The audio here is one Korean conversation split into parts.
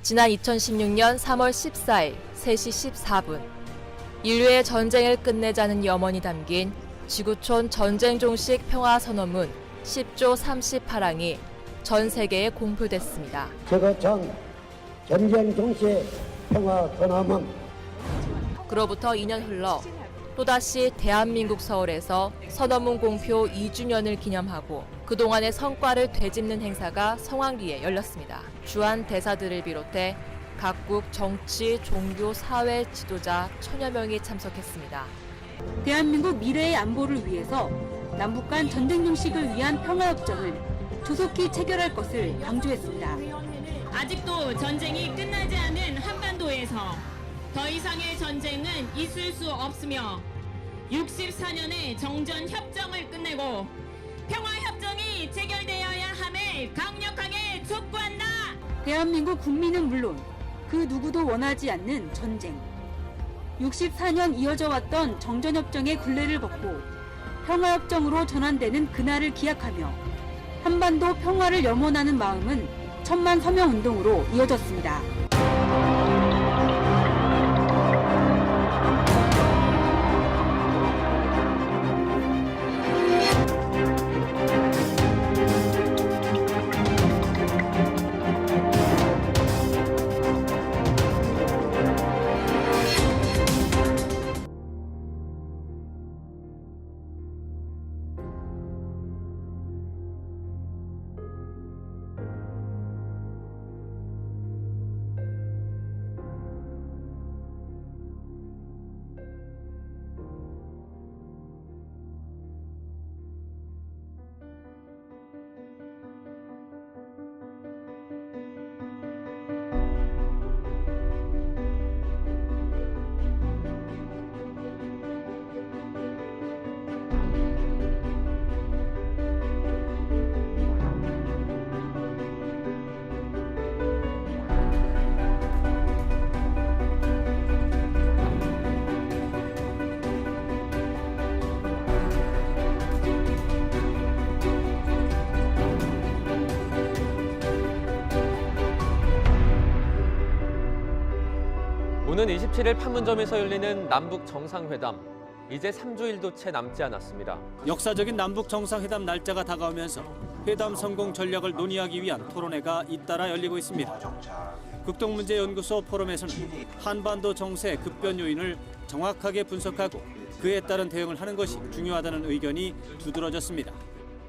지난 2016년 3월 14일 3시 14분 인류의 전쟁을 끝내자는 염원이 담긴 지구촌 전쟁 종식 평화선언문 10조 38항이 전 세계에 공표됐습니다. 지구촌 전쟁 종식 평화선언문. 그로부터 2년 흘러 또다시 대한민국 서울에서 선언문 공표 2주년을 기념하고 그동안의 성과를 되짚는 행사가 성황리에 열렸습니다. 주한 대사들을 비롯해 각국 정치, 종교, 사회 지도자 1000여 명이 참석했습니다. 대한민국 미래의 안보를 위해서 남북 간 전쟁 종식을 위한 평화협정을 조속히 체결할 것을 강조했습니다. 아직도 전쟁이 끝나지 않은 한반도에서 더 이상의 전쟁은 있을 수 없으며 64년의 정전협정을 끝내고 평화협정이 체결되어야 함을 강력하게 촉구한다. 대한민국 국민은 물론 그 누구도 원하지 않는 전쟁. 64년 이어져 왔던 정전협정의 굴레를 벗고 평화협정으로 전환되는 그날을 기약하며 한반도 평화를 염원하는 마음은 천만 서명 운동으로 이어졌습니다. 오는 27일 판문점에서 열리는 남북 정상회담. 이제 3주일도 채 남지 않았습니다. 역사적인 남북 정상회담 날짜가 다가오면서 회담 성공 전략을 논의하기 위한 토론회가 잇따라 열리고 있습니다. 극동문제연구소 포럼에서는 한반도 정세 급변 요인을 정확하게 분석하고 그에 따른 대응을 하는 것이 중요하다는 의견이 두드러졌습니다.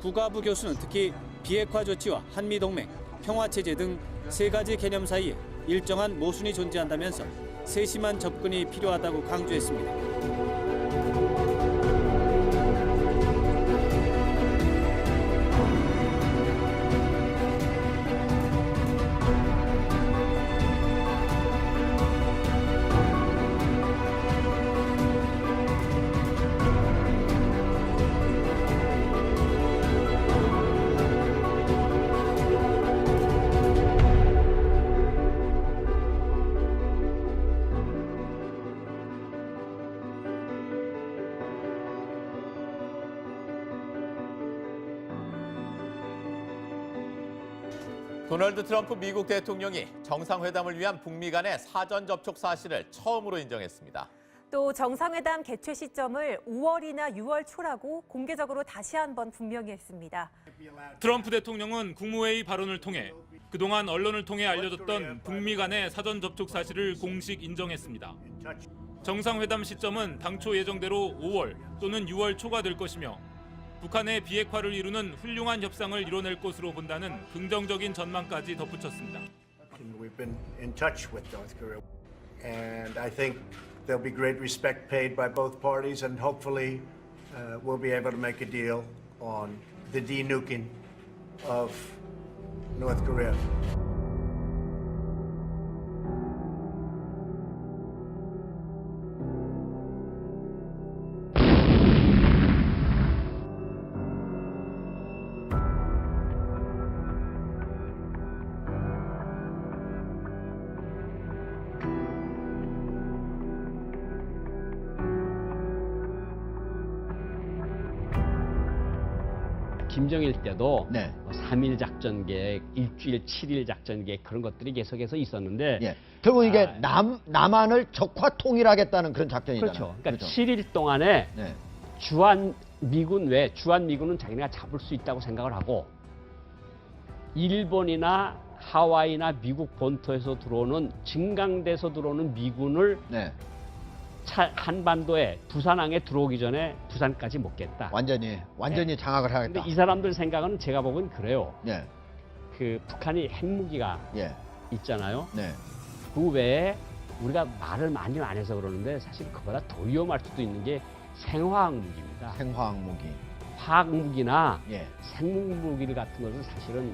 국가부 교수는 특히 비핵화 조치와 한미동맹, 평화체제 등 세 가지 개념 사이에 일정한 모순이 존재한다면서 세심한 접근이 필요하다고 강조했습니다. 도널드 트럼프 미국 대통령이 정상회담을 위한 북미 간의 사전 접촉 사실을 처음으로 인정했습니다. 또 정상회담 개최 시점을 5월이나 6월 초라고 공개적으로 다시 한번 분명히 했습니다. 트럼프 대통령은 국무회의 발언을 통해 그동안 언론을 통해 알려졌던 북미 간의 사전 접촉 사실을 공식 인정했습니다. 정상회담 시점은 당초 예정대로 5월 또는 6월 초가 될 것이며 북한의 비핵화를 이루는 훌륭한 협상을 이뤄낼 것으로 본다는 긍정적인 전망까지 덧붙였습니다. We've been in touch with North Korea, and I think there'll be great respect paid by both parties, and hopefully we'll be able to make a deal on the denuking of North Korea. 김정일 때도 네. 3일 작전 계획, 일주일 7일 작전 계획 그런 것들이 계속해서 있었는데 예. 결국 이게 남한을 적화 통일하겠다는 그런 작전이잖아요. 그렇죠. 그러니까 그렇죠? 7일 동안에 네. 주한 미군은 자기네가 잡을 수 있다고 생각을 하고 일본이나 하와이나 미국 본토에서 들어오는 증강돼서 들어오는 미군을 네. 한반도에 부산항에 들어오기 전에 부산까지 먹겠다. 완전히 네. 장악을 하겠다. 근데 이 사람들 생각은 제가 보기엔 그래요. 네. 그 북한이 핵무기가 예. 있잖아요. 네. 그 외에 우리가 말을 많이 안 해서 그러는데 사실 그보다 더 위험할 수도 있는 게 생화학 무기입니다. 생화학 무기. 화학 무기나 예. 생물 무기 같은 것은 사실은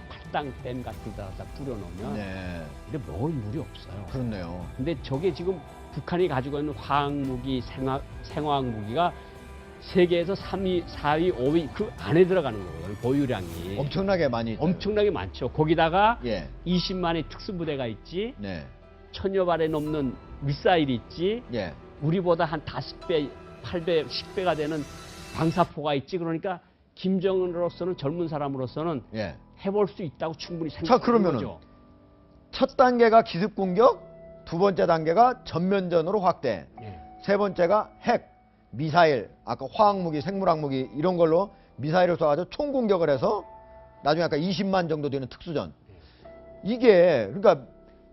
팔당댐 같은 데다 뿌려놓으면 네. 근데 먹을 물이 없어요. 그렇네요. 근데 저게 지금 북한이 가지고 있는 화학 무기, 생화학 무기가 세계에서 3위, 4위, 5위 그 안에 들어가는 거거든요. 보유량이. 엄청나게 많이. 엄청나게 많죠. 거기다가 예. 20만의 특수부대가 있지. 네. 1000여 발에 넘는 미사일이 있지. 예. 우리보다 한 5배, 8배, 10배가 되는 방사포가 있지. 그러니까 김정은으로서는 젊은 사람으로서는 예. 해볼 수 있다고 충분히 자, 생각하는 그러면은 거죠. 첫 단계가 기습 공격, 두 번째 단계가 전면전으로 확대, 예. 세 번째가 핵, 미사일, 아까 화학무기, 생물학무기 이런 걸로 미사일을 쏴가지고 총공격을 해서 나중에 아까 20만 정도 되는 특수전. 이게 그러니까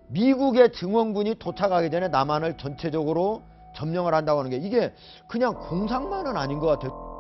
미국의 증원군이 도착하기 전에 남한을 전체적으로 점령을 한다고 하는 게 이게 그냥 공상만은 아닌 것 같아요.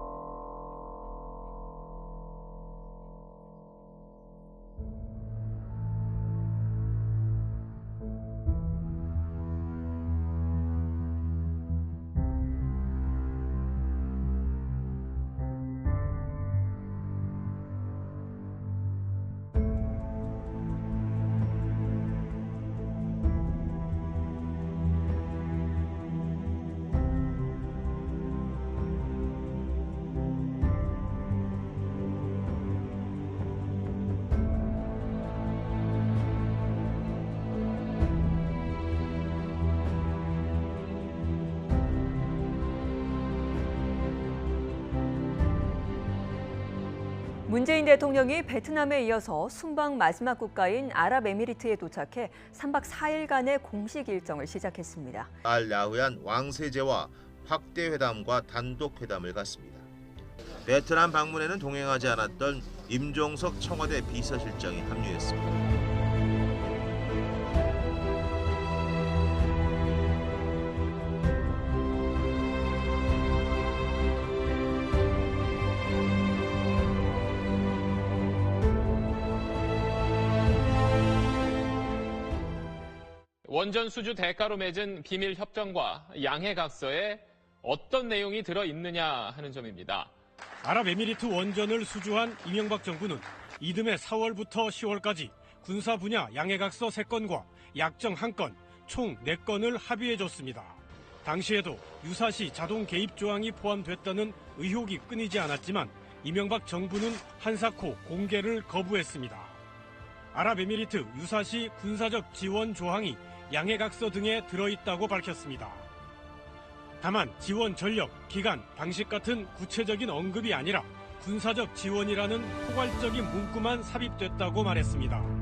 문재인 대통령이 베트남에 이어서 순방 마지막 국가인 아랍에미리트에 도착해 3박 4일간의 공식 일정을 시작했습니다. 알-라후얀 왕세제와 확대 회담과 단독 회담을 갖습니다. 베트남 방문에는 동행하지 않았던 임종석 청와대 비서실장이 합류했습니다. 원전 수주 대가로 맺은 비밀 협정과 양해각서에 어떤 내용이 들어있느냐 하는 점입니다. 아랍에미리트 원전을 수주한 이명박 정부는 이듬해 4월부터 10월까지 군사 분야 양해각서 3건과 약정 1건, 총 4건을 합의해줬습니다. 당시에도 유사시 자동 개입 조항이 포함됐다는 의혹이 끊이지 않았지만 이명박 정부는 한사코 공개를 거부했습니다. 아랍에미리트 유사시 군사적 지원 조항이 양해각서 등에 들어있다고 밝혔습니다. 다만 지원 전력, 기간, 방식 같은 구체적인 언급이 아니라 군사적 지원이라는 포괄적인 문구만 삽입됐다고 말했습니다.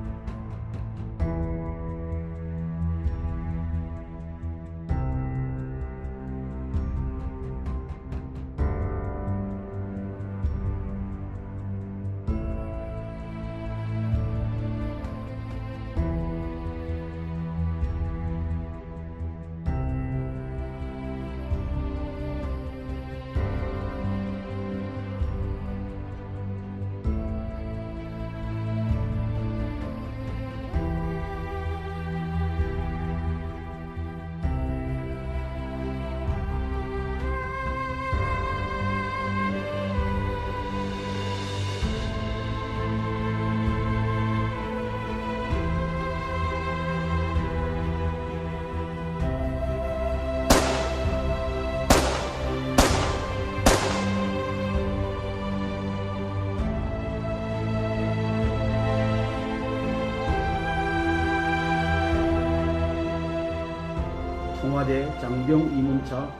청와대 장병 이문차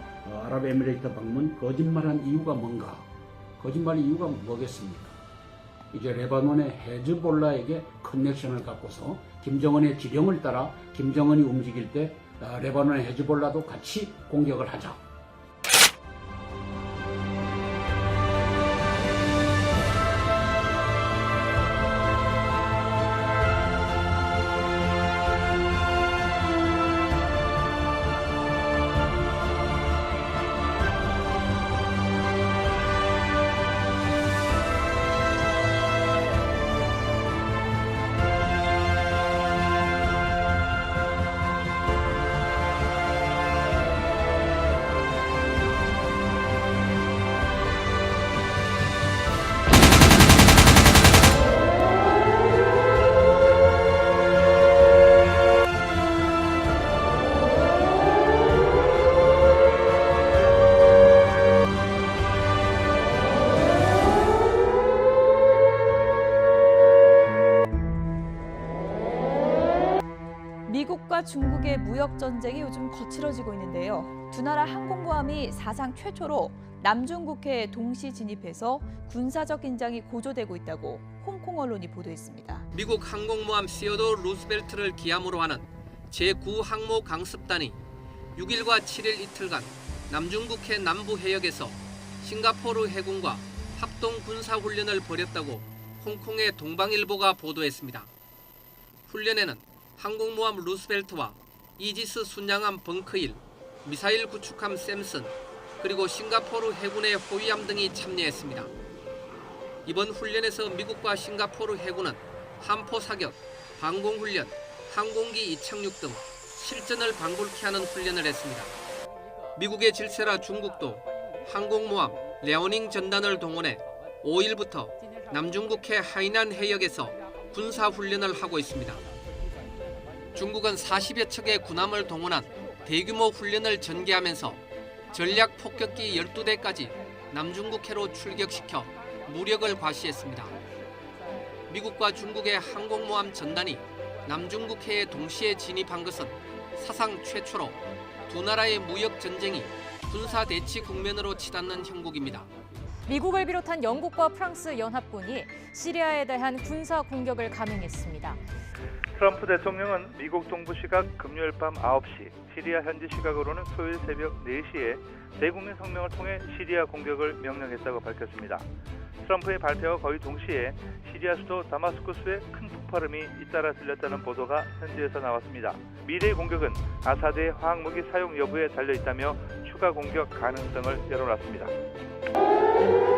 아랍에미레이트 방문 거짓말한 이유가 뭔가 거짓말의 이유가 뭐겠습니까? 이제 레바논의 헤즈볼라에게 커넥션을 갖고서 김정은의 지령을 따라 김정은이 움직일 때 레바논의 헤즈볼라도 같이 공격을 하자. 미국과 중국의 무역 전쟁이 요즘 거칠어지고 있는데요. 두 나라 항공모함이 사상 최초로 남중국해에 동시 진입해서 군사적 긴장이 고조되고 있다고 홍콩 언론이 보도했습니다. 미국 항공모함 시어도 루스벨트를 기함으로 하는 제9항모 강습단이 6일과 7일 이틀간 남중국해 남부 해역에서 싱가포르 해군과 합동 군사훈련을 벌였다고 홍콩의 동방일보가 보도했습니다. 훈련에는 항공모함 루스벨트와 이지스 순양함 벙커1, 미사일 구축함 샘슨, 그리고 싱가포르 해군의 호위함 등이 참여했습니다. 이번 훈련에서 미국과 싱가포르 해군은 함포 사격, 항공훈련, 항공기 이착륙 등 실전을 방불케 하는 훈련을 했습니다. 미국의 질세라 중국도 항공모함 레오닝 전단을 동원해 5일부터 남중국해 하이난 해역에서 군사훈련을 하고 있습니다. 중국은 40여 척의 군함을 동원한 대규모 훈련을 전개하면서 전략 폭격기 12대까지 남중국해로 출격시켜 무력을 과시했습니다. 미국과 중국의 항공모함 전단이 남중국해에 동시에 진입한 것은 사상 최초로 두 나라의 무역 전쟁이 군사 대치 국면으로 치닫는 형국입니다. 미국을 비롯한 영국과 프랑스 연합군이 시리아에 대한 군사 공격을 감행했습니다. 트럼프 대통령은 미국 동부 시각 금요일 밤 9시, 시리아 현지 시각으로는 토요일 새벽 4시에 대국민 성명을 통해 시리아 공격을 명령했다고 밝혔습니다. 트럼프의 발표와 거의 동시에 시리아 수도 다마스쿠스에 큰 폭발음이 잇따라 들렸다는 보도가 현지에서 나왔습니다. 미래의 공격은 아사드의 화학무기 사용 여부에 달려있다며 추가 공격 가능성을 열어놨습니다.